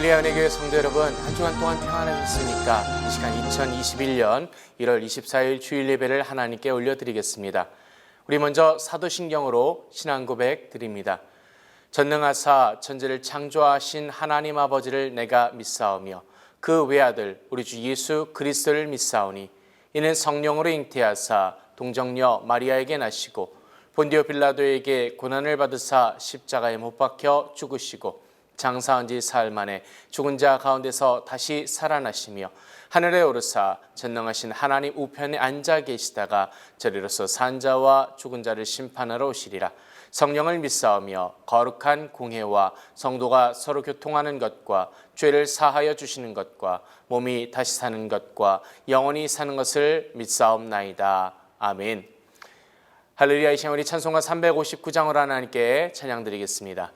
할렐루야 은혜교회 성도 여러분, 한 주간 동안 평안하셨습니까? 이 시간 2021년 1월 24일 주일 예배를 하나님께 올려드리겠습니다. 우리 먼저 사도신경으로 신앙 고백 드립니다. 전능하사 천지를 창조하신 하나님 아버지를 내가 믿사오며 그 외아들 우리 주 예수 그리스도를 믿사오니 이는 성령으로 잉태하사 동정녀 마리아에게 나시고 본디오 빌라도에게 고난을 받으사 십자가에 못 박혀 죽으시고 장사한 지 사흘 만에 죽은 자 가운데서 다시 살아나시며 하늘에 오르사 전능하신 하나님 우편에 앉아 계시다가 저리로서 산 자와 죽은 자를 심판하러 오시리라. 성령을 믿사오며 거룩한 공회와 성도가 서로 교통하는 것과 죄를 사하여 주시는 것과 몸이 다시 사는 것과 영원히 사는 것을 믿사옵나이다. 아멘. 할렐루야. 이 시간 우리 찬송가 359장으로 하나님께 찬양드리겠습니다.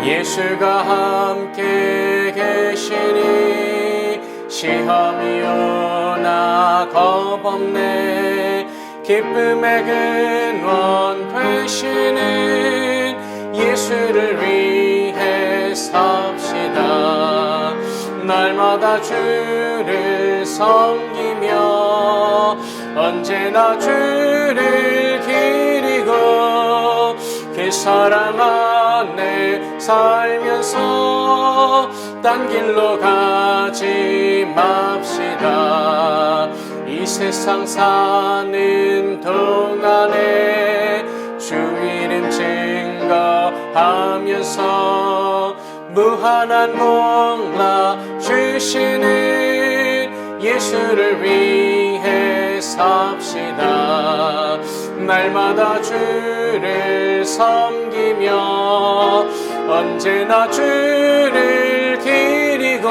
예수가 함께 계시니 시험이 오나 겁없네. 기쁨의 근원 되시는 예수를 위해 삽시다. 날마다 주를 섬기며 언제나 주를 기리고 그 사랑 안에 살면서 딴 길로 가지 맙시다. 이 세상 사는 동안에 주 이름 증거하면서 무한한 공라 주시는 예수를 위해 삽시다. 날마다 주를 섬기며 언제나 주를 기리고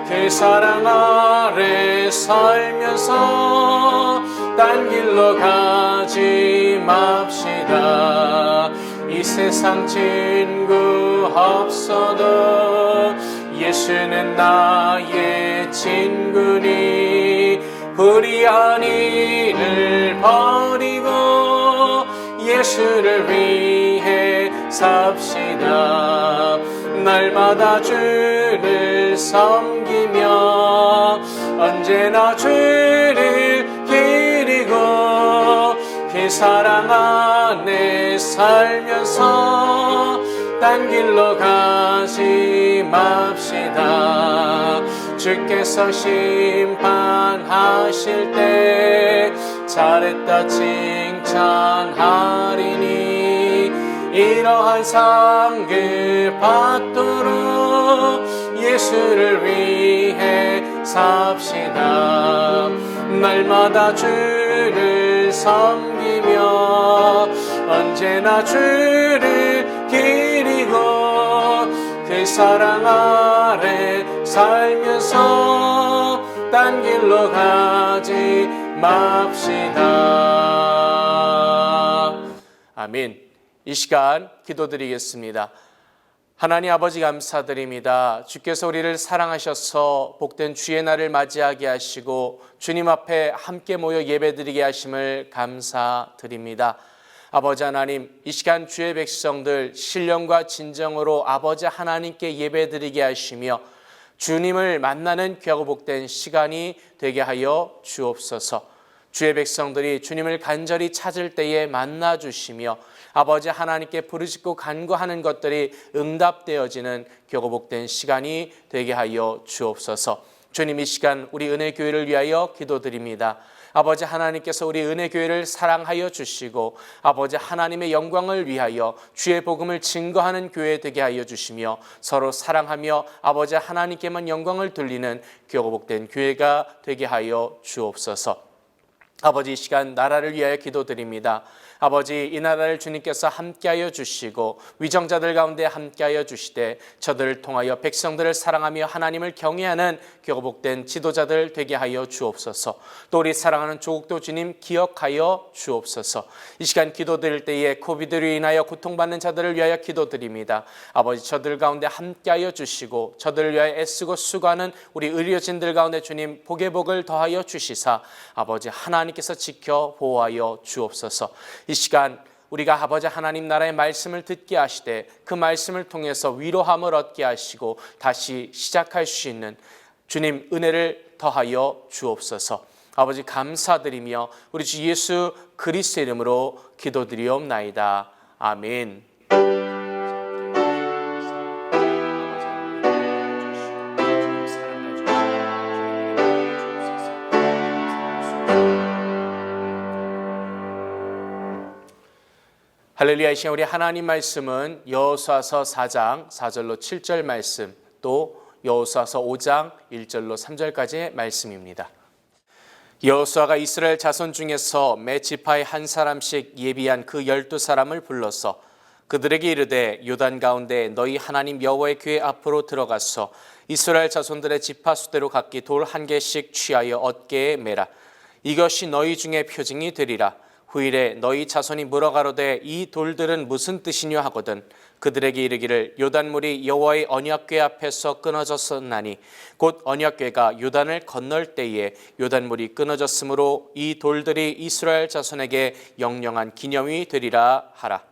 그 사랑 아래 살면서 딴 길로 가지 맙시다. 이 세상 친구 없어도 예수는 나의 친구니 불의한 일을 버리고 예수를 위해 삽시다. 날마다 주를 섬기며 언제나 주를 기리고 그 사랑 안에 살면서 딴 길로 가지 맙시다. 주께서 심판하실 때 잘했다 칭찬하리니 이러한 상을 받도록 예수를 위해 삽시다. 날마다 주를 섬기며 언제나 주를 기리고 그 사랑 아래 살면서 딴 길로 가지 맙시다. 아멘. 이 시간 기도드리겠습니다. 하나님 아버지 감사드립니다. 주께서 우리를 사랑하셔서 복된 주의 날을 맞이하게 하시고 주님 앞에 함께 모여 예배드리게 하심을 감사드립니다. 아버지 하나님, 이 시간 주의 백성들 신령과 진정으로 아버지 하나님께 예배드리게 하시며 주님을 만나는 귀하고 복된 시간이 되게 하여 주옵소서. 주의 백성들이 주님을 간절히 찾을 때에 만나 주시며 아버지 하나님께 부르짖고 간구하는 것들이 응답되어지는 귀하고 복된 시간이 되게 하여 주옵소서. 주님, 이 시간 우리 은혜교회를 위하여 기도드립니다. 아버지 하나님께서 우리 은혜교회를 사랑하여 주시고 아버지 하나님의 영광을 위하여 주의 복음을 증거하는 교회 되게 하여 주시며 서로 사랑하며 아버지 하나님께만 영광을 돌리는 귀하고 복된 교회가 되게 하여 주옵소서. 아버지, 이 시간 나라를 위하여 기도드립니다. 아버지, 이 나라를 주님께서 함께하여 주시고 위정자들 가운데 함께하여 주시되 저들을 통하여 백성들을 사랑하며 하나님을 경외하는 교복된 지도자들 되게 하여 주옵소서. 또 우리 사랑하는 조국도 주님 기억하여 주옵소서. 이 시간 기도드릴 때에 코비드로 인하여 고통받는 자들을 위하여 기도드립니다. 아버지, 저들 가운데 함께하여 주시고 저들을 위하여 애쓰고 수고하는 우리 의료진들 가운데 주님 복의 복을 더하여 주시사 아버지 하나님께서 지켜 보호하여 주옵소서. 이 시간 우리가 아버지 하나님 나라의 말씀을 듣게 하시되 그 말씀을 통해서 위로함을 얻게 하시고 다시 시작할 수 있는 주님 은혜를 더하여 주옵소서. 아버지 감사드리며 우리 주 예수 그리스도의 이름으로 기도드리옵나이다. 아멘. 할렐루야. 이 시간 우리 하나님 말씀은 여호수아서 4장 4절로 7절 말씀, 또 여호수아서 5장 1절로 3절까지의 말씀입니다. 여호수아가 이스라엘 자손 중에서 매 지파에 한 사람씩 예비한 그 12사람을 불러서 그들에게 이르되 요단 가운데 너희 하나님 여호와의 교회 앞으로 들어가서 이스라엘 자손들의 지파 수대로 각기 돌 한 개씩 취하여 어깨에 매라. 이것이 너희 중에 표징이 되리라. 후일에 너희 자손이 물어가로되 이 돌들은 무슨 뜻이냐 하거든 그들에게 이르기를 요단물이 여호와의 언약궤 앞에서 끊어졌었나니 곧 언약궤가 요단을 건널 때에 요단물이 끊어졌으므로 이 돌들이 이스라엘 자손에게 영영한 기념이 되리라 하라.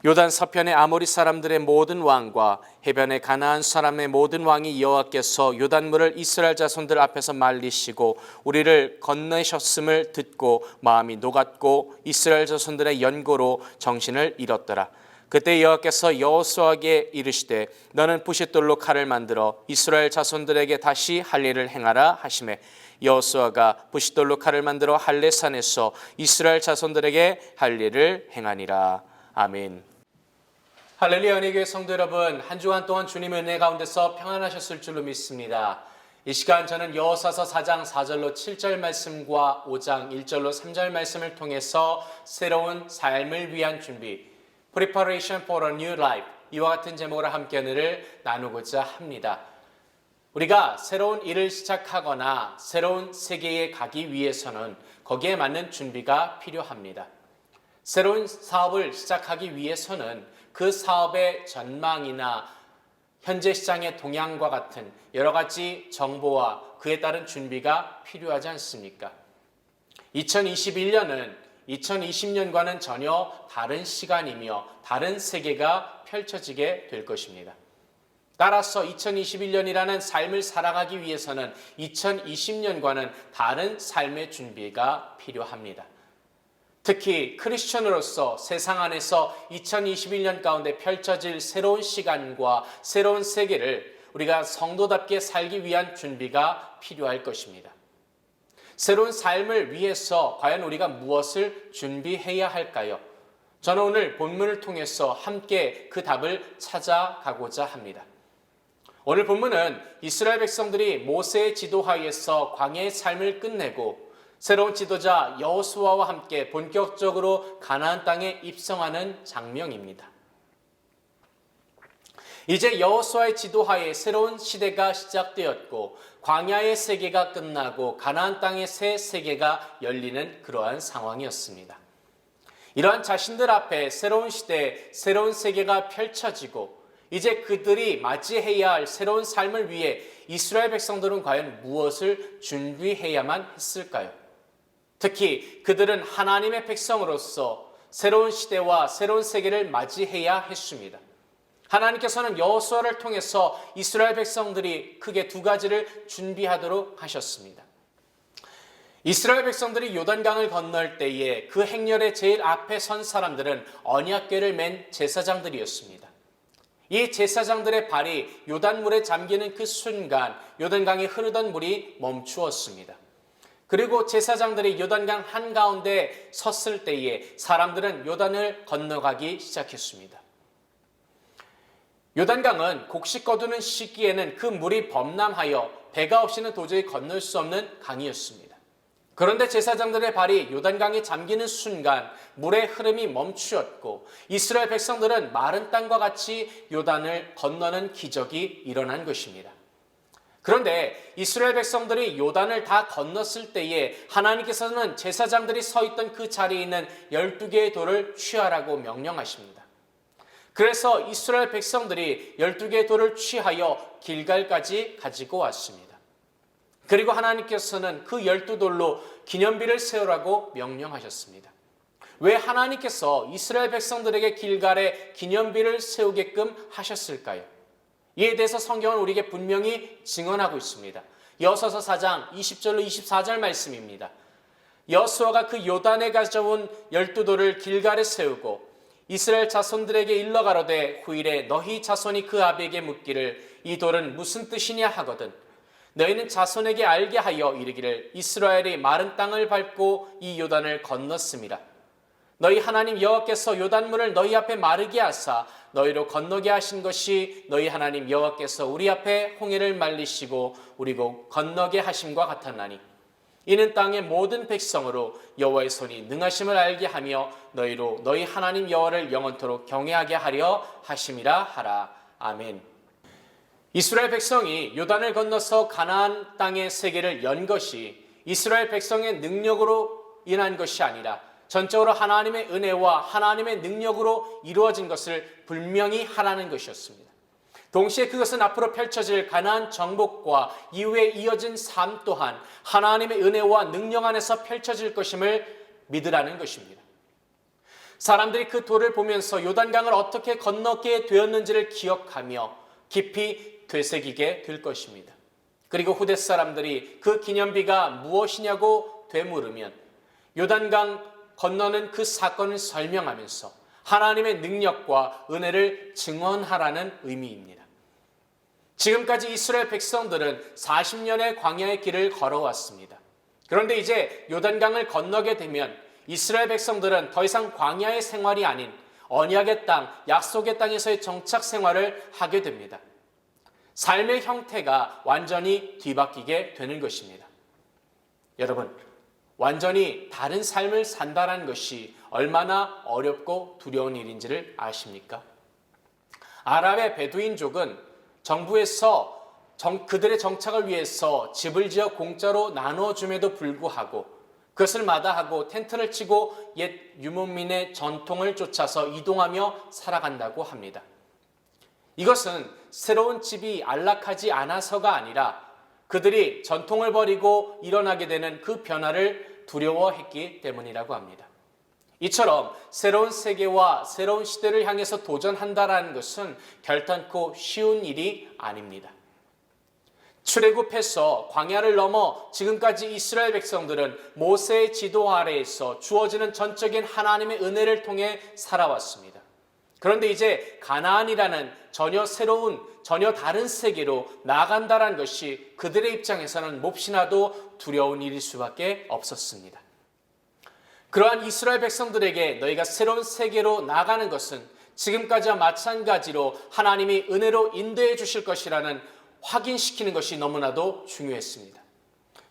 요단 서편의 아모리 사람들의 모든 왕과 해변의 가나안 사람의 모든 왕이 여호와께서 요단물을 이스라엘 자손들 앞에서 말리시고 우리를 건너셨음을 듣고 마음이 녹았고 이스라엘 자손들의 연고로 정신을 잃었더라. 그때 여호와께서 여호수아에게 이르시되 너는 부싯돌로 칼을 만들어 이스라엘 자손들에게 다시 할례를 행하라 하시매 여호수아가 부싯돌로 칼을 만들어 할례산에서 이스라엘 자손들에게 할례를 행하니라. 아멘. 할렐루야. 은혜교회 성도 여러분, 한 주간 동안 주님의 은혜 가운데서 평안하셨을 줄로 믿습니다. 이 시간 저는 여호수아서 4장 4절로 7절 말씀과 5장 1절로 3절 말씀을 통해서 새로운 삶을 위한 준비, Preparation for a New Life, 이와 같은 제목으로 함께 은혜를 나누고자 합니다. 우리가 새로운 일을 시작하거나 새로운 세계에 가기 위해서는 거기에 맞는 준비가 필요합니다. 새로운 사업을 시작하기 위해서는 그 사업의 전망이나 현재 시장의 동향과 같은 여러 가지 정보와 그에 따른 준비가 필요하지 않습니까? 2021년은 2020년과는 전혀 다른 시간이며 다른 세계가 펼쳐지게 될 것입니다. 따라서 2021년이라는 삶을 살아가기 위해서는 2020년과는 다른 삶의 준비가 필요합니다. 특히 크리스천으로서 세상 안에서 2021년 가운데 펼쳐질 새로운 시간과 새로운 세계를 우리가 성도답게 살기 위한 준비가 필요할 것입니다. 새로운 삶을 위해서 과연 우리가 무엇을 준비해야 할까요? 저는 오늘 본문을 통해서 함께 그 답을 찾아가고자 합니다. 오늘 본문은 이스라엘 백성들이 모세의 지도하에서 광야의 삶을 끝내고 새로운 지도자 여호수아와 함께 본격적으로 가나안 땅에 입성하는 장면입니다. 이제 여호수아의 지도하에 새로운 시대가 시작되었고 광야의 세계가 끝나고 가나안 땅의 새 세계가 열리는 그러한 상황이었습니다. 이러한 자신들 앞에 새로운 시대, 새로운 세계가 펼쳐지고 이제 그들이 맞이해야 할 새로운 삶을 위해 이스라엘 백성들은 과연 무엇을 준비해야만 했을까요? 특히 그들은 하나님의 백성으로서 새로운 시대와 새로운 세계를 맞이해야 했습니다. 하나님께서는 여호수아를 통해서 이스라엘 백성들이 크게 두 가지를 준비하도록 하셨습니다. 이스라엘 백성들이 요단강을 건널 때에 그 행렬의 제일 앞에 선 사람들은 언약궤를 맨 제사장들이었습니다. 이 제사장들의 발이 요단물에 잠기는 그 순간 요단강에 흐르던 물이 멈추었습니다. 그리고 제사장들이 요단강 한가운데 섰을 때에 사람들은 요단을 건너가기 시작했습니다. 요단강은 곡식 거두는 시기에는 그 물이 범람하여 배가 없이는 도저히 건널 수 없는 강이었습니다. 그런데 제사장들의 발이 요단강에 잠기는 순간 물의 흐름이 멈추었고 이스라엘 백성들은 마른 땅과 같이 요단을 건너는 기적이 일어난 것입니다. 그런데 이스라엘 백성들이 요단을 다 건넜을 때에 하나님께서는 제사장들이 서 있던 그 자리에 있는 12개의 돌을 취하라고 명령하십니다. 그래서 이스라엘 백성들이 12개의 돌을 취하여 길갈까지 가지고 왔습니다. 그리고 하나님께서는 그 12돌로 기념비를 세우라고 명령하셨습니다. 왜 하나님께서 이스라엘 백성들에게 길갈에 기념비를 세우게끔 하셨을까요? 이에 대해서 성경은 우리에게 분명히 증언하고 있습니다. 여호수아 4장 20절로 24절 말씀입니다. 여호수아가 그 요단에 가져온 12돌을 길갈에 세우고 이스라엘 자손들에게 일러 가로되 후일에 너희 자손이 그 아비에게 묻기를 이 돌은 무슨 뜻이냐 하거든 너희는 자손에게 알게 하여 이르기를 이스라엘이 마른 땅을 밟고 이 요단을 건넜음이라. 너희 하나님 여호와께서 요단물을 너희 앞에 마르게 하사 너희로 건너게 하신 것이 너희 하나님 여호와께서 우리 앞에 홍해를 말리시고 우리고 건너게 하심과 같았나니 이는 땅의 모든 백성으로 여호와의 손이 능하심을 알게 하며 너희로 너희 하나님 여호와를 영원토록 경외하게 하려 하심이라 하라. 아멘. 이스라엘 백성이 요단을 건너서 가나안 땅의 세계를 연 것이 이스라엘 백성의 능력으로 인한 것이 아니라 전적으로 하나님의 은혜와 하나님의 능력으로 이루어진 것을 분명히 하라는 것이었습니다. 동시에 그것은 앞으로 펼쳐질 가나안 정복과 이후에 이어진 삶 또한 하나님의 은혜와 능력 안에서 펼쳐질 것임을 믿으라는 것입니다. 사람들이 그 돌을 보면서 요단강을 어떻게 건너게 되었는지를 기억하며 깊이 되새기게 될 것입니다. 그리고 후대 사람들이 그 기념비가 무엇이냐고 되물으면 요단강 건너는 그 사건을 설명하면서 하나님의 능력과 은혜를 증언하라는 의미입니다. 지금까지 이스라엘 백성들은 40년의 광야의 길을 걸어왔습니다. 그런데 이제 요단강을 건너게 되면 이스라엘 백성들은 더 이상 광야의 생활이 아닌 언약의 땅, 약속의 땅에서의 정착 생활을 하게 됩니다. 삶의 형태가 완전히 뒤바뀌게 되는 것입니다. 여러분, 완전히 다른 삶을 산다는 것이 얼마나 어렵고 두려운 일인지를 아십니까? 아랍의 베두인족은 정부에서 그들의 정착을 위해서 집을 지어 공짜로 나눠줌에도 불구하고 그것을 마다하고 텐트를 치고 옛 유목민의 전통을 쫓아서 이동하며 살아간다고 합니다. 이것은 새로운 집이 안락하지 않아서가 아니라 그들이 전통을 버리고 일어나게 되는 그 변화를 두려워했기 때문이라고 합니다. 이처럼 새로운 세계와 새로운 시대를 향해서 도전한다는 것은 결단코 쉬운 일이 아닙니다. 출애굽해서 광야를 넘어 지금까지 이스라엘 백성들은 모세의 지도 아래에서 주어지는 전적인 하나님의 은혜를 통해 살아왔습니다. 그런데 이제 가나안이라는 전혀 새로운, 전혀 다른 세계로 나아간다는 것이 그들의 입장에서는 몹시나도 두려운 일일 수밖에 없었습니다. 그러한 이스라엘 백성들에게 너희가 새로운 세계로 나아가는 것은 지금까지와 마찬가지로 하나님이 은혜로 인도해 주실 것이라는 확인시키는 것이 너무나도 중요했습니다.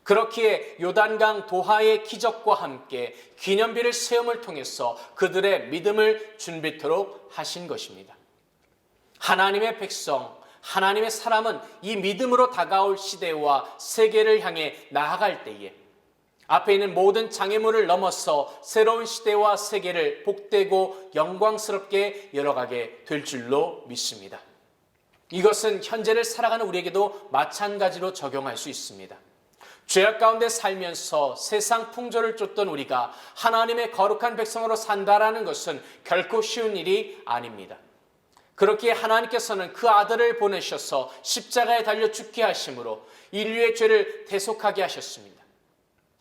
그렇기에 요단강 도하의 기적과 함께 기념비를 세움을 통해서 그들의 믿음을 준비토록 하신 것입니다. 하나님의 백성, 하나님의 사람은 이 믿음으로 다가올 시대와 세계를 향해 나아갈 때에 앞에 있는 모든 장애물을 넘어서 새로운 시대와 세계를 복되고 영광스럽게 열어가게 될 줄로 믿습니다. 이것은 현재를 살아가는 우리에게도 마찬가지로 적용할 수 있습니다. 죄악 가운데 살면서 세상 풍조를 쫓던 우리가 하나님의 거룩한 백성으로 산다라는 것은 결코 쉬운 일이 아닙니다. 그렇기에 하나님께서는 그 아들을 보내셔서 십자가에 달려 죽게 하심으로 인류의 죄를 대속하게 하셨습니다.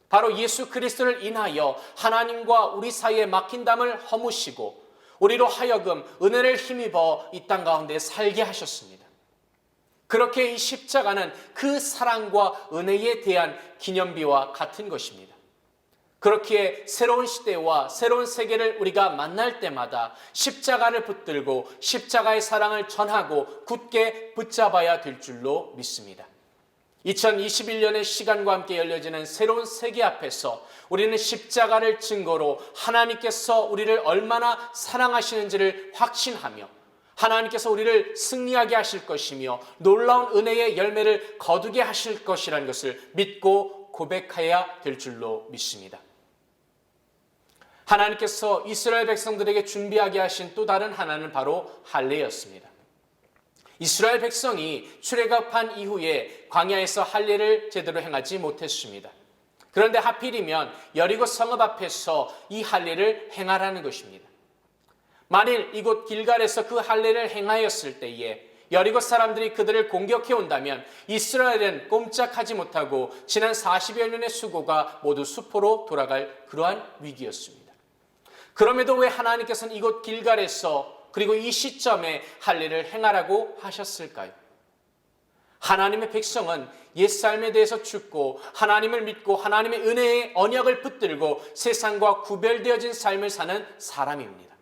바로 예수 그리스도를 인하여 하나님과 우리 사이에 막힌 담을 허무시고 우리로 하여금 은혜를 힘입어 이 땅 가운데 살게 하셨습니다. 그렇게 이 십자가는 그 사랑과 은혜에 대한 기념비와 같은 것입니다. 그렇기에 새로운 시대와 새로운 세계를 우리가 만날 때마다 십자가를 붙들고 십자가의 사랑을 전하고 굳게 붙잡아야 될 줄로 믿습니다. 2021년의 시간과 함께 열려지는 새로운 세계 앞에서 우리는 십자가를 증거로 하나님께서 우리를 얼마나 사랑하시는지를 확신하며 하나님께서 우리를 승리하게 하실 것이며 놀라운 은혜의 열매를 거두게 하실 것이라는 것을 믿고 고백해야 될 줄로 믿습니다. 하나님께서 이스라엘 백성들에게 준비하게 하신 또 다른 하나는 바로 할례였습니다. 이스라엘 백성이 출애굽한 이후에 광야에서 할례를 제대로 행하지 못했습니다. 그런데 하필이면 여리고 성읍 앞에서 이 할례를 행하라는 것입니다. 만일 이곳 길갈에서 그 할례를 행하였을 때에 여리고 사람들이 그들을 공격해 온다면 이스라엘은 꼼짝하지 못하고 지난 40여 년의 수고가 모두 수포로 돌아갈 그러한 위기였습니다. 그럼에도 왜 하나님께서는 이곳 길갈에서 그리고 이 시점에 할례를 행하라고 하셨을까요? 하나님의 백성은 옛삶에 대해서 죽고 하나님을 믿고 하나님의 은혜의 언약을 붙들고 세상과 구별되어진 삶을 사는 사람입니다.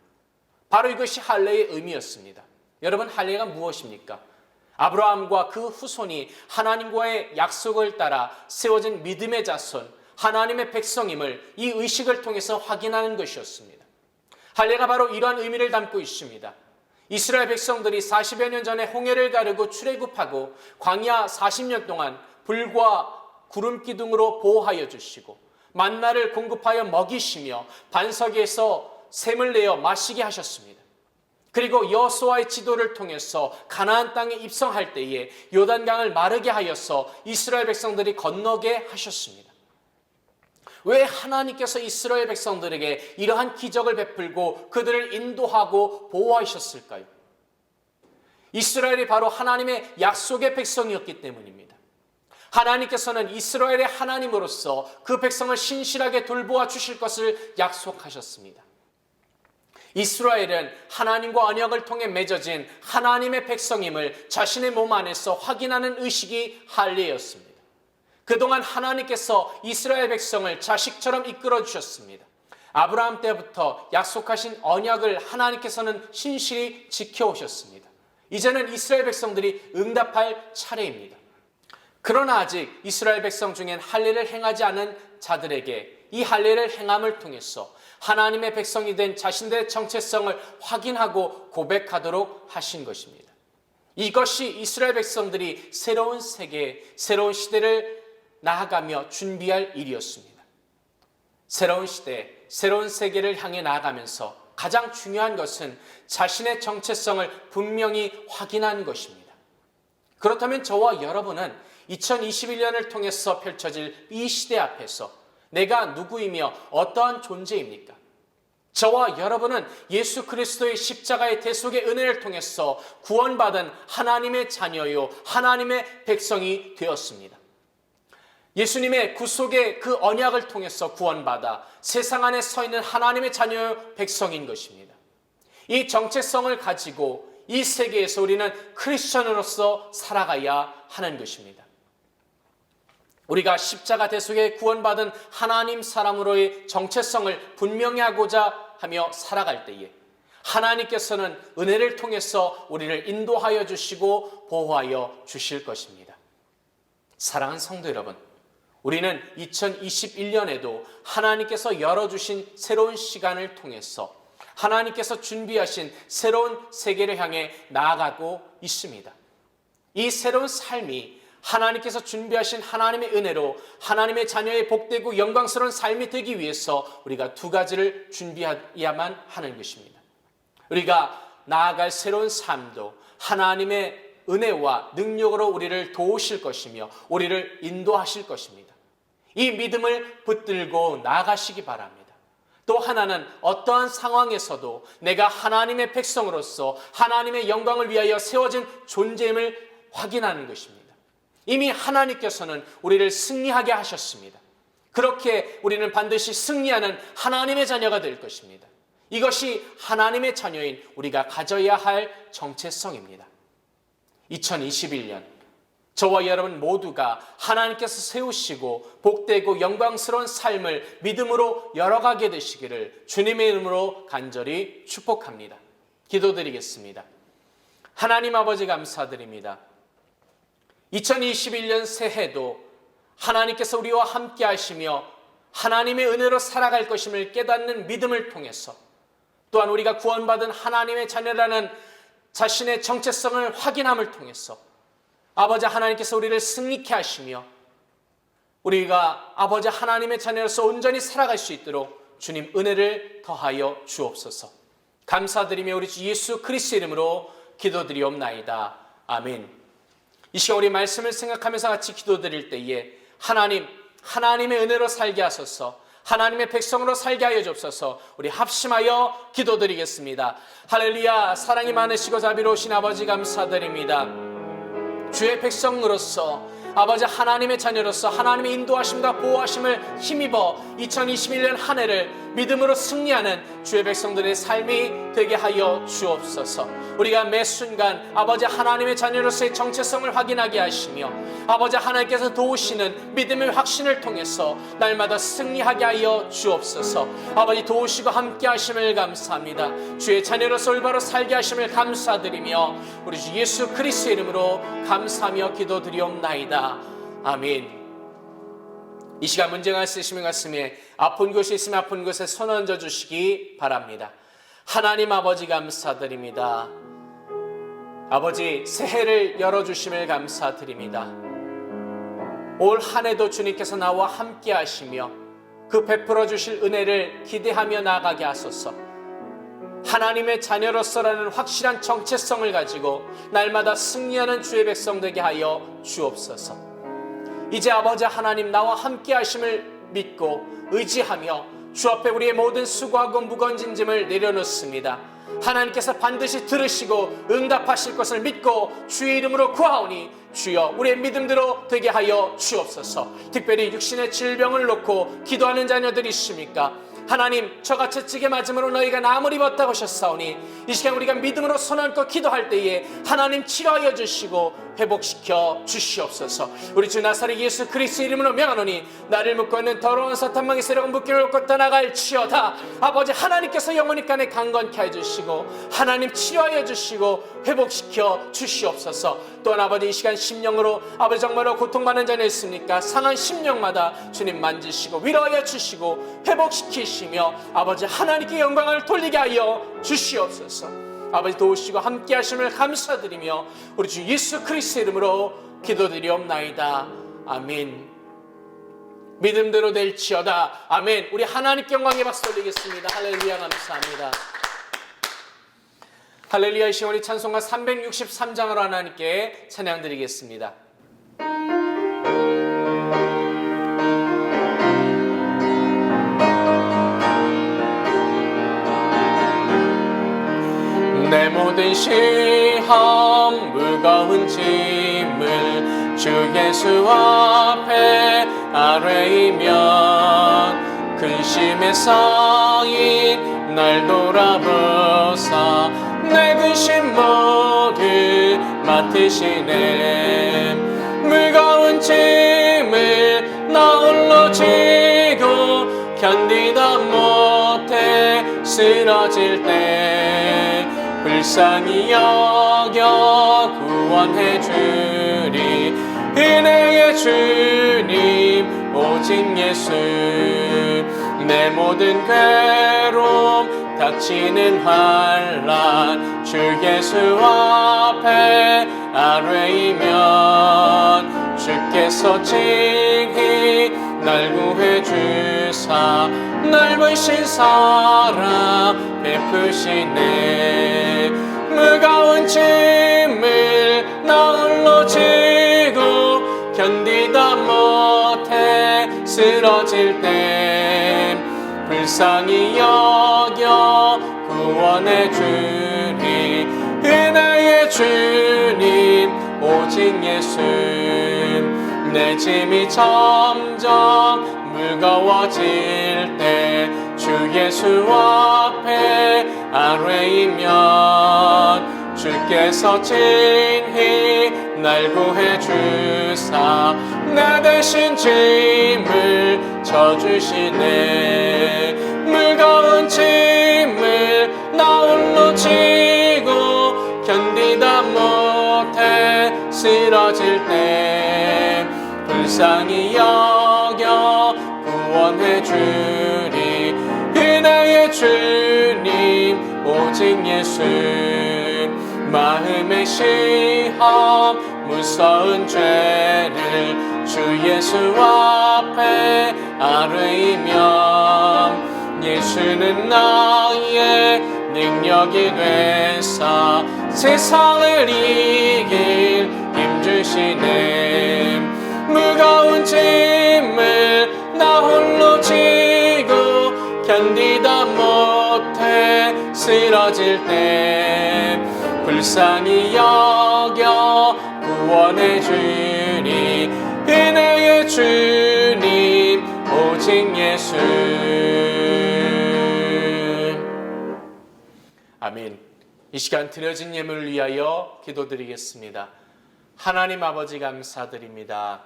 바로 이것이 할례의 의미였습니다. 여러분, 할례가 무엇입니까? 아브라함과 그 후손이 하나님과의 약속을 따라 세워진 믿음의 자손, 하나님의 백성임을 이 의식을 통해서 확인하는 것이었습니다. 할례가 바로 이러한 의미를 담고 있습니다. 이스라엘 백성들이 40여 년 전에 홍해를 가르고 출애굽하고 광야 40년 동안 불과 구름 기둥으로 보호하여 주시고 만나를 공급하여 먹이시며 반석에서 샘을 내어 마시게 하셨습니다. 그리고 여호수아의 지도를 통해서 가나안 땅에 입성할 때에 요단강을 마르게 하여서 이스라엘 백성들이 건너게 하셨습니다. 왜 하나님께서 이스라엘 백성들에게 이러한 기적을 베풀고 그들을 인도하고 보호하셨을까요? 이스라엘이 바로 하나님의 약속의 백성이었기 때문입니다. 하나님께서는 이스라엘의 하나님으로서 그 백성을 신실하게 돌보아 주실 것을 약속하셨습니다. 이스라엘은 하나님과 언약을 통해 맺어진 하나님의 백성임을 자신의 몸 안에서 확인하는 의식이 할례였습니다. 그동안 하나님께서 이스라엘 백성을 자식처럼 이끌어 주셨습니다. 아브라함 때부터 약속하신 언약을 하나님께서는 신실히 지켜오셨습니다. 이제는 이스라엘 백성들이 응답할 차례입니다. 그러나 아직 이스라엘 백성 중엔 할례를 행하지 않은 자들에게 이 할례를 행함을 통해서 하나님의 백성이 된 자신들의 정체성을 확인하고 고백하도록 하신 것입니다. 이것이 이스라엘 백성들이 새로운 세계, 새로운 시대를 나아가며 준비할 일이었습니다. 새로운 시대, 새로운 세계를 향해 나아가면서 가장 중요한 것은 자신의 정체성을 분명히 확인하는 것입니다. 그렇다면 저와 여러분은 2021년을 통해서 펼쳐질 이 시대 앞에서 내가 누구이며 어떠한 존재입니까? 저와 여러분은 예수 그리스도의 십자가의 대속의 은혜를 통해서 구원받은 하나님의 자녀요, 하나님의 백성이 되었습니다. 예수님의 구속의 그 언약을 통해서 구원받아 세상 안에 서 있는 하나님의 자녀요, 백성인 것입니다. 이 정체성을 가지고 이 세계에서 우리는 크리스천으로서 살아가야 하는 것입니다. 우리가 십자가 대속에 구원받은 하나님 사람으로의 정체성을 분명히 하고자 하며 살아갈 때에 하나님께서는 은혜를 통해서 우리를 인도하여 주시고 보호하여 주실 것입니다. 사랑하는 성도 여러분, 우리는 2021년에도 하나님께서 열어주신 새로운 시간을 통해서 하나님께서 준비하신 새로운 세계를 향해 나아가고 있습니다. 이 새로운 삶이 하나님께서 준비하신 하나님의 은혜로 하나님의 자녀의 복되고 영광스러운 삶이 되기 위해서 우리가 두 가지를 준비해야만 하는 것입니다. 우리가 나아갈 새로운 삶도 하나님의 은혜와 능력으로 우리를 도우실 것이며 우리를 인도하실 것입니다. 이 믿음을 붙들고 나아가시기 바랍니다. 또 하나는 어떠한 상황에서도 내가 하나님의 백성으로서 하나님의 영광을 위하여 세워진 존재임을 확인하는 것입니다. 이미 하나님께서는 우리를 승리하게 하셨습니다. 그렇게 우리는 반드시 승리하는 하나님의 자녀가 될 것입니다. 이것이 하나님의 자녀인 우리가 가져야 할 정체성입니다. 2021년 저와 여러분 모두가 하나님께서 세우시고 복되고 영광스러운 삶을 믿음으로 열어가게 되시기를 주님의 이름으로 간절히 축복합니다. 기도드리겠습니다. 하나님 아버지 감사드립니다. 2021년 새해도 하나님께서 우리와 함께 하시며 하나님의 은혜로 살아갈 것임을 깨닫는 믿음을 통해서, 또한 우리가 구원받은 하나님의 자녀라는 자신의 정체성을 확인함을 통해서 아버지 하나님께서 우리를 승리케 하시며 우리가 아버지 하나님의 자녀로서 온전히 살아갈 수 있도록 주님 은혜를 더하여 주옵소서. 감사드리며 우리 주 예수 그리스도의 이름으로 기도드리옵나이다. 아멘. 이 시간 우리 말씀을 생각하면서 같이 기도드릴 때에 하나님의 은혜로 살게 하소서, 하나님의 백성으로 살게 하여 주옵소서. 우리 합심하여 기도드리겠습니다. 할렐루야. 사랑이 많으시고 자비로우신 아버지 감사드립니다. 주의 백성으로서 아버지 하나님의 자녀로서 하나님의 인도하심과 보호하심을 힘입어 2021년 한 해를 믿음으로 승리하는 주의 백성들의 삶이 되게 하여 주옵소서. 우리가 매 순간 아버지 하나님의 자녀로서의 정체성을 확인하게 하시며 아버지 하나님께서 도우시는 믿음의 확신을 통해서 날마다 승리하게 하여 주옵소서. 아버지 도우시고 함께 하심을 감사합니다. 주의 자녀로서 올바로 살게 하심을 감사드리며 우리 주 예수 그리스도의 이름으로 감사하며 기도드리옵나이다. 아멘. 이 시간 문제가 있으시면 가슴에 아픈 곳이 있으면 아픈 곳에 손 얹어 주시기 바랍니다. 하나님 아버지 감사드립니다. 아버지 새해를 열어주심을 감사드립니다. 올 한 해도 주님께서 나와 함께 하시며 그 베풀어 주실 은혜를 기대하며 나아가게 하소서. 하나님의 자녀로서라는 확실한 정체성을 가지고 날마다 승리하는 주의 백성 되게 하여 주옵소서. 이제 아버지 하나님 나와 함께 하심을 믿고 의지하며 주 앞에 우리의 모든 수고하고 무거운 짐을 내려놓습니다. 하나님께서 반드시 들으시고 응답하실 것을 믿고 주의 이름으로 구하오니 주여 우리의 믿음대로 되게 하여 주옵소서. 특별히 육신의 질병을 놓고 기도하는 자녀들이 있습니까? 하나님, 저같이 찌게 맞음으로 너희가 나무를 입었다고 하셨사오니 이 시간 우리가 믿음으로 손 얹고 기도할 때에 하나님 치료하여 주시고 회복시켜 주시옵소서. 우리 주 나사렛 예수 그리스도 이름으로 명하노니 나를 묶고 있는 더러운 사탄망의 세력은 묶임을 놓고 떠나갈지어다. 아버지 하나님께서 영원히 간에 강건케 해주시고 하나님 치료하여 주시고 회복시켜 주시옵소서. 또한 아버지 이 시간 심령으로 아버지 정말로 고통받는 자녀 있습니까? 상한 심령마다 주님 만지시고 위로하여 주시고 회복시키시며 아버지 하나님께 영광을 돌리게 하여 주시옵소서. 아버지 도우시고 함께 하심을 감사드리며 우리 주 예수 그리스도의 이름으로 기도드리옵나이다. 아멘. 믿음대로 될지어다. 아멘. 우리 하나님께 영광의 박수 돌리겠습니다. 할렐루야. 감사합니다. 할렐루야. 이 시간 우리 찬송가 363장으로 하나님께 찬양 드리겠습니다. 내 모든 시험 무거운 짐을 주 예수 앞에 아뢰이면 근심에 쌓인 날 돌아보사 내 근심 모두 맡으시네. 무거운 짐을 나 홀로 지고 견디다 못해 쓰러질 때 불쌍히 여겨 구원해 주리. 은혜의 주님 오직 예수. 내 모든 괴로움 닥치는 환난 주 예수 앞에 아뢰이면 주께서 칭히 날 구해 주사 넓으신 사랑 베푸시네. 무거운 짐을 나 홀로 지고 견디다 못해 쓰러질 때 불쌍히 여겨 구원해 주리. 은혜의 주님 오직 예수. 내 짐이 점점 무거워질 때 주 예수 앞에 아뢰이면 주께서 친히 날 구해 주사 내 대신 짐을 져주시네. 무거운 짐을 나 홀로 지고 견디다 못해 쓰러질 때 불쌍히 여겨 구원해 주리. 은혜의 주님 오직 예수. 마음의 시험 무서운 죄를 주 예수 앞에 아뢰이면 예수는 나의 능력이 되사 세상을 이길 힘주시네. 무거운 짐을 나 홀로 지고 견디다 못해 쓰러질 때 불쌍히 여겨 구원해 주니. 은혜의 주님 오직 예수. 아멘. 이 시간 드려진 예물을 위하여 기도드리겠습니다. 하나님 아버지 감사드립니다.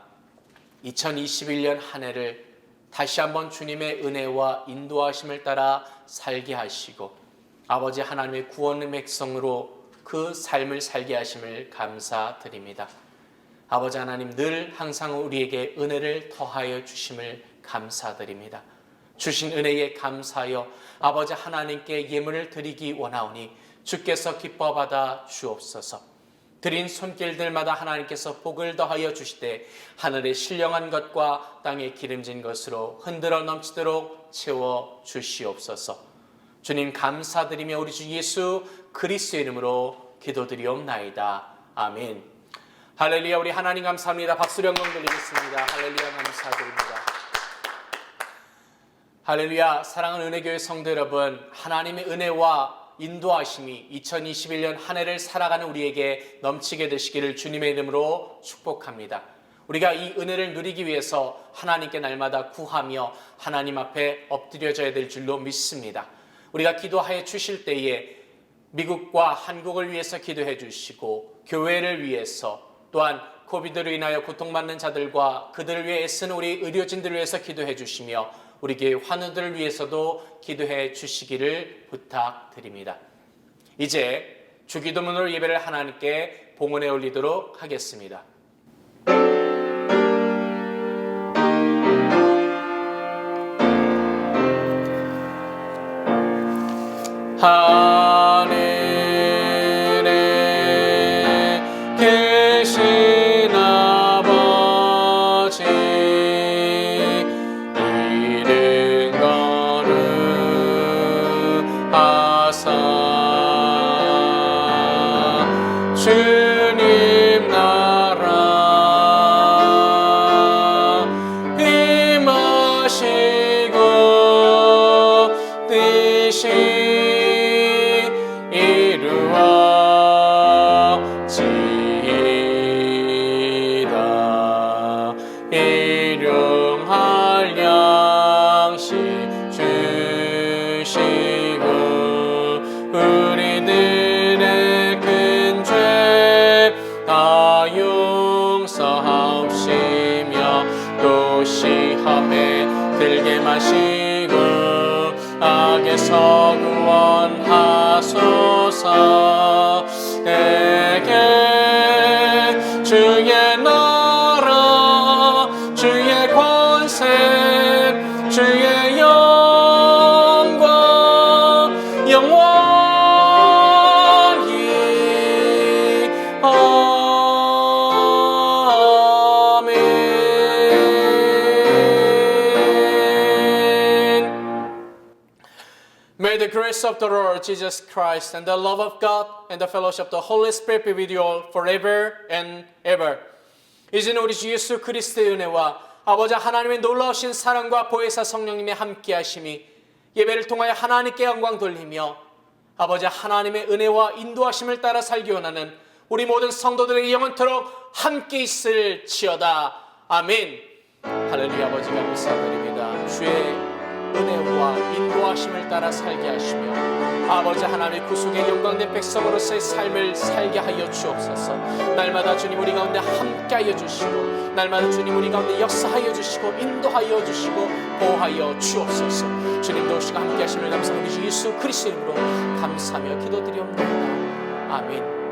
2021년 한 해를 다시 한번 주님의 은혜와 인도하심을 따라 살게 하시고 아버지 하나님의 구원의 백성으로 그 삶을 살게 하심을 감사드립니다. 아버지 하나님 늘 항상 우리에게 은혜를 더하여 주심을 감사드립니다. 주신 은혜에 감사하여 아버지 하나님께 예물을 드리기 원하오니 주께서 기뻐 받아 주옵소서. 드린 손길들마다 하나님께서 복을 더하여 주시되 하늘의 신령한 것과 땅의 기름진 것으로 흔들어 넘치도록 채워 주시옵소서. 주님 감사드리며 우리 주 예수 그리스도의 이름으로 기도드리옵나이다. 아멘. 할렐루야. 우리 하나님 감사합니다. 박수로 영광 돌리겠습니다. 할렐루야 감사드립니다. 할렐루야. 사랑하는 은혜교회 성도 여러분, 하나님의 은혜와 인도하심이 2021년 한 해를 살아가는 우리에게 넘치게 되시기를 주님의 이름으로 축복합니다. 우리가 이 은혜를 누리기 위해서 하나님께 날마다 구하며 하나님 앞에 엎드려져야 될 줄로 믿습니다. 우리가 기도하여 주실 때에 미국과 한국을 위해서 기도해 주시고 교회를 위해서 또한 코비드로 인하여 고통받는 자들과 그들을 위해 애쓰는 우리 의료진들을 위해서 기도해 주시며 우리 교회 환우들을 위해서도 기도해 주시기를 부탁드립니다. 이제 주기도문으로 예배를 하나님께 봉헌해 올리도록 하겠습니다. 하늘에 계신 아버지 이름 거룩하사 주님 나라 임하시고 뜻이 일용할 양식 주시고 우리들의 큰 죄 다 용서하옵시며 또 시험에 들게 마시고 악에서 구원하소서. 내게 주의 나라 주의 권세 주의 영광 영원히 아멘. May the grace of the Lord Jesus Christ and the love of God and the fellowship of the Holy Spirit be with you all forever and ever. 이제는 우리 주 예수 그리스도의 은혜와 아버지 하나님의 놀라우신 사랑과 보혜사 성령님의 함께하심이 예배를 통하여 하나님께 영광 돌리며 아버지 하나님의 은혜와 인도하심을 따라 살기 원하는 우리 모든 성도들에게 영원토록 함께 있을지어다. 아멘. 할렐루야. 아버지 감사드립니다. 주의 은혜와 인도하심을 따라 살게 하시며 아버지 하나님의 구속의 영광된 백성으로서의 삶을 살게 하여 주옵소서. 날마다 주님 우리 가운데 함께하여 주시고 날마다 주님 우리 가운데 역사하여 주시고 인도하여 주시고 보호하여 주옵소서. 주님 도우시고 함께하심을 감사하는 예수 그리스도 이름으로 감사하며 기도드리옵나이다. 아멘.